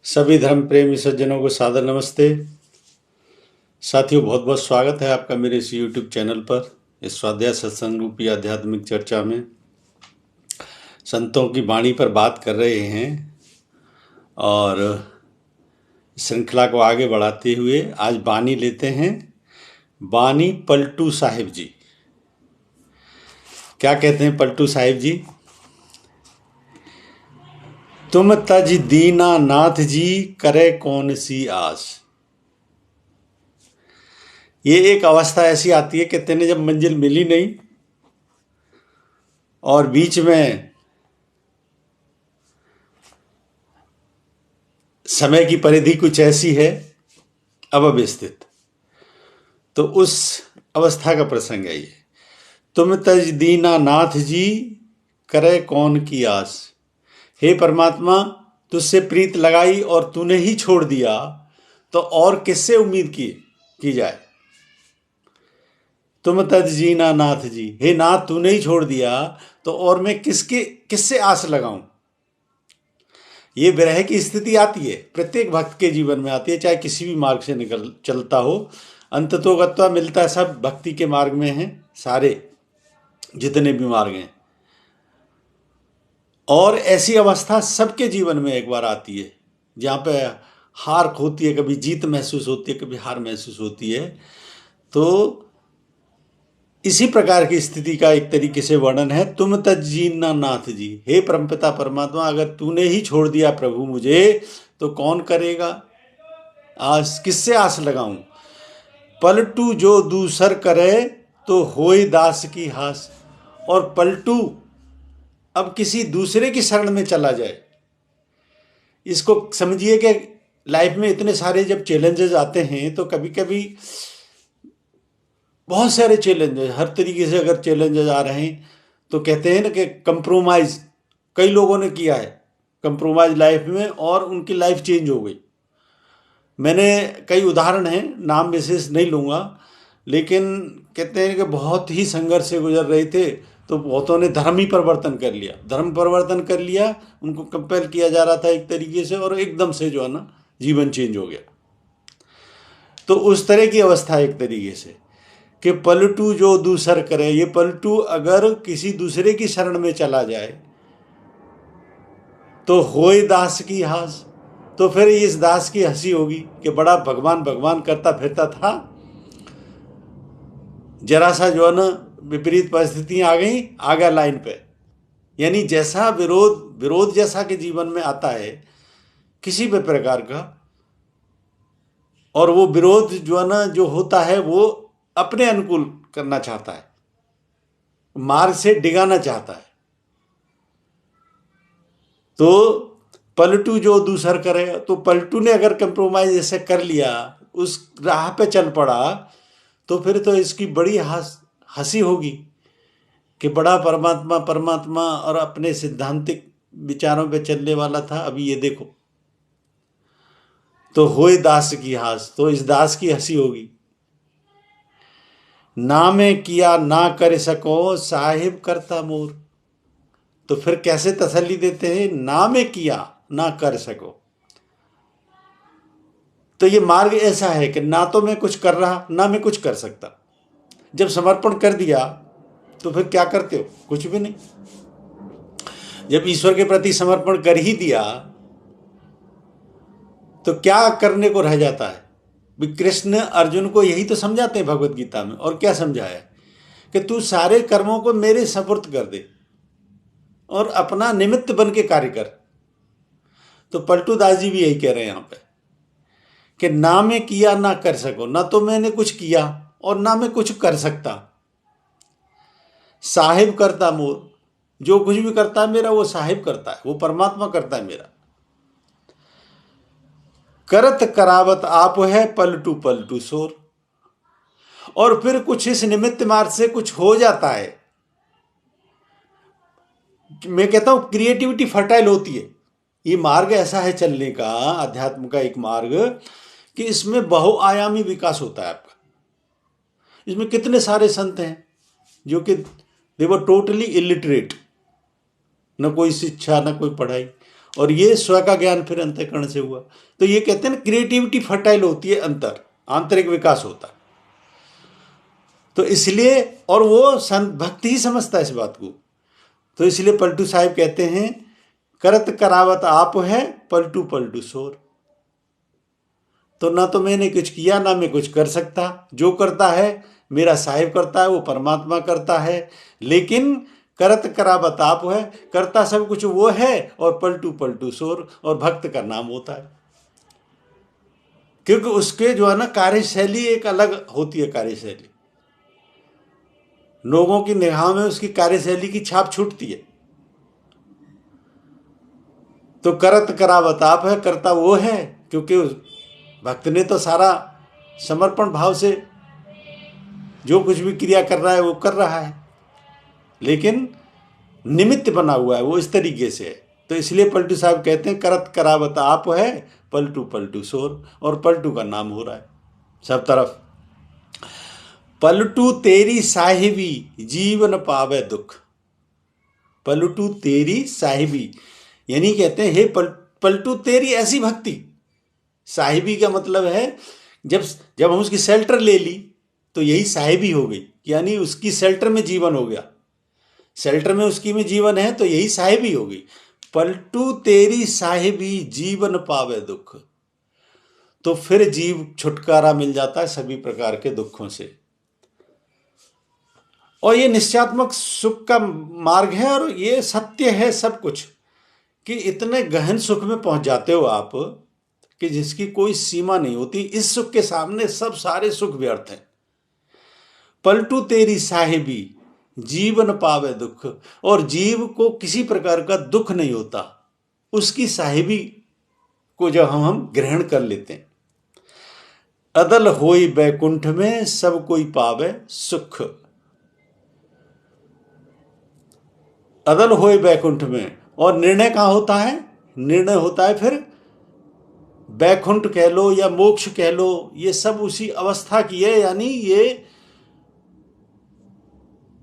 सभी धर्म प्रेमी सज्जनों को सादर नमस्ते। साथियों, बहुत बहुत स्वागत है आपका मेरे इस यूट्यूब चैनल पर। इस स्वाध्याय सत्संग रूपी आध्यात्मिक चर्चा में संतों की वाणी पर बात कर रहे हैं और श्रृंखला को आगे बढ़ाते हुए आज वाणी लेते हैं। वाणी पलटू साहिब जी क्या कहते हैं? पलटू साहिब जी, तुम तज दीना नाथ जी, करे कौन सी आस। ये एक अवस्था ऐसी आती है कि तेने जब मंजिल मिली नहीं और बीच में समय की परिधि कुछ ऐसी है अव्यवस्थित, तो उस अवस्था का प्रसंग है ये। तुम तज दीना नाथ जी, करे कौन की आस। हे परमात्मा, तुझसे प्रीत लगाई और तूने ही छोड़ दिया, तो और किससे उम्मीद की जाए। तुम तज जीना नाथ जी, हे नाथ तूने ही छोड़ दिया, तो और मैं किससे आस लगाऊं। ये विरह की स्थिति आती है, प्रत्येक भक्त के जीवन में आती है, चाहे किसी भी मार्ग से निकल चलता हो। अंततोगत्वा मिलता सब भक्ति के मार्ग में है, सारे जितने भी मार्ग हैं। और ऐसी अवस्था सबके जीवन में एक बार आती है, जहाँ पे हार होती है, कभी जीत महसूस होती है, कभी हार महसूस होती है। तो इसी प्रकार की स्थिति का एक तरीके से वर्णन है। तुम तज्जीना नाथ जी, हे परमपिता परमात्मा, अगर तूने ही छोड़ दिया प्रभु मुझे, तो कौन करेगा। आस किससे आस लगाऊं। पलटू जो दूसर करे, तो होए दास की हास। और पलटू अब किसी दूसरे की शरण में चला जाए। इसको समझिए कि लाइफ में इतने सारे जब चैलेंजेस आते हैं, तो कभी कभी बहुत सारे चैलेंजेस, हर तरीके से अगर चैलेंजेस आ रहे हैं, तो कहते हैं ना कि कंप्रोमाइज कई लोगों ने किया है कंप्रोमाइज लाइफ में, और उनकी लाइफ चेंज हो गई। मैंने कई उदाहरण हैं, नाम विशेष नहीं लूँगा, लेकिन कहते हैं कि बहुत ही संघर्ष से गुजर रहे थे, तो बहुतों ने धर्म ही परिवर्तन कर लिया, धर्म परिवर्तन कर लिया, उनको कंपेल किया जा रहा था एक तरीके से, और एकदम से जो है ना जीवन चेंज हो गया। तो उस तरह की अवस्था एक तरीके से कि पलटू जो दूसर करे। ये पलटू अगर किसी दूसरे की शरण में चला जाए, तो होए दास की हास। तो फिर इस दास की हंसी होगी कि बड़ा भगवान भगवान करता फिरता था, जरा सा जो है ना विपरीत परिस्थितियां आ गई, आ गया लाइन पे। यानी जैसा विरोध जैसा के जीवन में आता है किसी भी प्रकार का, और वो विरोध जो है ना जो होता है, वो अपने अनुकूल करना चाहता है, मार्ग से डिगाना चाहता है। तो पलटू जो दूसर करे, तो पलटू ने अगर कंप्रोमाइज ऐसे कर लिया, उस राह पे चल पड़ा, तो फिर तो इसकी बड़ी हंसी होगी कि बड़ा परमात्मा परमात्मा और अपने सिद्धांतिक विचारों पे चलने वाला था, अभी ये देखो। तो होए दास की हास, तो इस दास की हंसी होगी। ना मैं किया ना कर सको, साहिब करता मोर। तो फिर कैसे तसल्ली देते हैं, ना मैं किया ना कर सको। तो ये मार्ग ऐसा है कि ना तो मैं कुछ कर रहा, ना मैं कुछ कर सकता। जब समर्पण कर दिया, तो फिर क्या करते हो? कुछ भी नहीं। जब ईश्वर के प्रति समर्पण कर ही दिया, तो क्या करने को रह जाता है। कृष्ण अर्जुन को यही तो समझाते हैं भगवत गीता में। और क्या समझाया कि तू सारे कर्मों को मेरे सपुर्द कर दे और अपना निमित्त बन के कार्य कर। तो पलटू दास जी भी यही कह रहे हैं यहां पे कि ना मैं किया ना कर सको, ना तो मैंने कुछ किया और ना मैं कुछ कर सकता। साहिब करता मोर, जो कुछ भी करता है मेरा, वो साहिब करता है, वो परमात्मा करता है मेरा। करत करावत आप है, पलटू पलटू सोर। और फिर कुछ इस निमित्त मार्ग से कुछ हो जाता है। मैं कहता हूं क्रिएटिविटी फर्टाइल होती है। ये मार्ग ऐसा है चलने का, अध्यात्म का एक मार्ग, कि इसमें बहुआयामी विकास होता है आपका। इसमें कितने सारे संत हैं जो कि दे वर टोटली इलिटरेट, न कोई शिक्षा न कोई पढ़ाई, और ये स्व का ज्ञान फिर अंतःकरण से हुआ। तो ये कहते हैं ना, क्रिएटिविटी फर्टाइल होती है, आंतरिक विकास होता है। तो इसलिए, और वो संत भक्त ही समझता है इस बात को। तो इसलिए पलटू साहिब कहते हैं, करत करावत आप है पलटू पलटू शोर। तो ना तो मैंने कुछ किया ना मैं कुछ कर सकता, जो करता है मेरा साहिब करता है, वो परमात्मा करता है। लेकिन करत करावत आप है, करता सब कुछ वो है, और पलटू पलटू शोर, और भक्त का नाम होता है। क्योंकि उसके जो है ना कार्यशैली एक अलग होती है। कार्यशैली लोगों की निगाह में उसकी कार्यशैली की छाप छूटती है। तो करत करावत आप है, करता वो है, क्योंकि उस भक्त ने तो सारा समर्पण भाव से जो कुछ भी क्रिया कर रहा है वो कर रहा है, लेकिन निमित्त बना हुआ है वो इस तरीके से है। तो इसलिए पलटू साहब कहते हैं, करत करावत आप है पलटू पलटू शोर, और पलटू का नाम हो रहा है सब तरफ। पलटू तेरी साहिबी जीवन पावे दुख। पलटू तेरी साहिबी, यानी कहते हैं हे पलटू तेरी ऐसी भक्ति। साहिबी का मतलब है जब जब हम उसकी शेल्टर ले ली तो यही साहिबी हो गई, यानी उसकी शेल्टर में जीवन हो गया। शेल्टर में उसकी में जीवन है तो यही साहिबी हो गई। पलटू तेरी साहिबी जीवन पावे दुख, तो फिर जीव छुटकारा मिल जाता है सभी प्रकार के दुखों से। और ये निश्चयात्मक सुख का मार्ग है, और ये सत्य है सब कुछ, कि इतने गहन सुख में पहुंच जाते हो आप कि जिसकी कोई सीमा नहीं होती। इस सुख के सामने सब सारे सुख व्यर्थ हैं। पलटू तेरी साहिबी जीवन पावे दुख, और जीव को किसी प्रकार का दुख नहीं होता उसकी साहिबी को जब हम ग्रहण कर लेते हैं। अदल होई बैकुंठ में सब कोई पावे सुख। अदल होए बैकुंठ में, और निर्णय कहाँ होता है? निर्णय होता है फिर बैकुंठ कह लो या मोक्ष कह लो, ये सब उसी अवस्था की है, यानी ये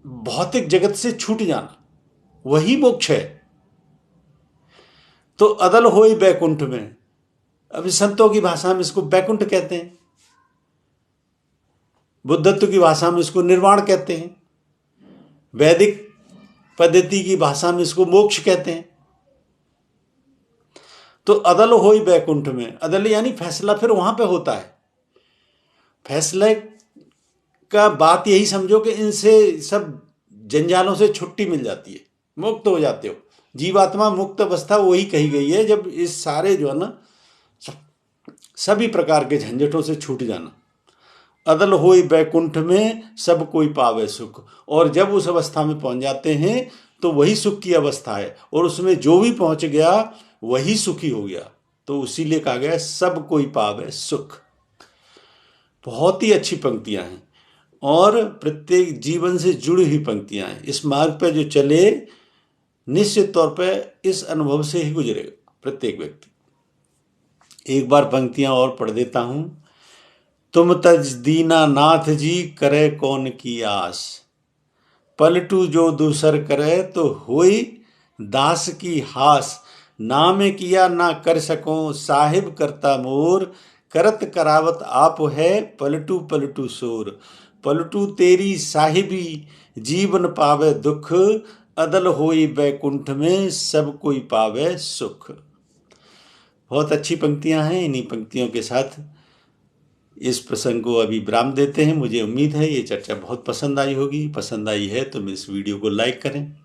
भौतिक जगत से छूट जाना, वही मोक्ष है। तो अदल होई बैकुंठ में, अभी संतों की भाषा में इसको बैकुंठ कहते हैं, बुद्धत्व की भाषा में इसको निर्वाण कहते हैं, वैदिक पद्धति की भाषा में इसको मोक्ष कहते हैं। तो अदल होई बैकुंठ में, अदल यानी फैसला फिर वहां पे होता है। फैसले का बात यही समझो कि इनसे सब जंजालों से छुट्टी मिल जाती है, मुक्त हो जाते हो। जीवात्मा मुक्त अवस्था वही कही गई है जब इस सारे जो है ना सभी प्रकार के झंझटों से छूट जाना। अदल होई बैकुंठ में सब कोई पावे सुख, और जब उस अवस्था में पहुंच जाते हैं तो वही सुख की अवस्था है, और उसमें जो भी पहुंच गया वही सुखी हो गया। तो उसीलिए कहा गया सब कोई पावे सुख। बहुत ही अच्छी पंक्तियां हैं, और प्रत्येक जीवन से जुड़ी हुई पंक्तियां हैं। इस मार्ग पर जो चले निश्चित तौर पर इस अनुभव से ही गुजरेगा प्रत्येक व्यक्ति। एक बार पंक्तियां और पढ़ देता हूं। तुम तज दीना नाथ जी, करे कौन की आस। पलटू जो दूसर करे तो होई दास की हास। नाम किया ना कर सको साहिब करता मोर। करत करावत आप है पलटू पलटू शोर। पलटू तेरी साहिबी जीवन पावे दुख। अदल होई बैकुंठ में सब कोई पावे सुख। बहुत अच्छी पंक्तियां हैं। इन्हीं पंक्तियों के साथ इस प्रसंग को अभी विराम देते हैं। मुझे उम्मीद है ये चर्चा बहुत पसंद आई होगी। पसंद आई है तो इस वीडियो को लाइक करें,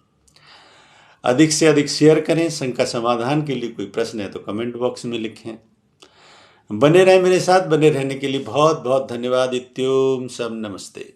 अधिक से अधिक शेयर करें। शंका समाधान के लिए कोई प्रश्न है तो कमेंट बॉक्स में लिखें। बने रहें मेरे साथ। बने रहने के लिए बहुत बहुत धन्यवाद। इत्योम सब नमस्ते।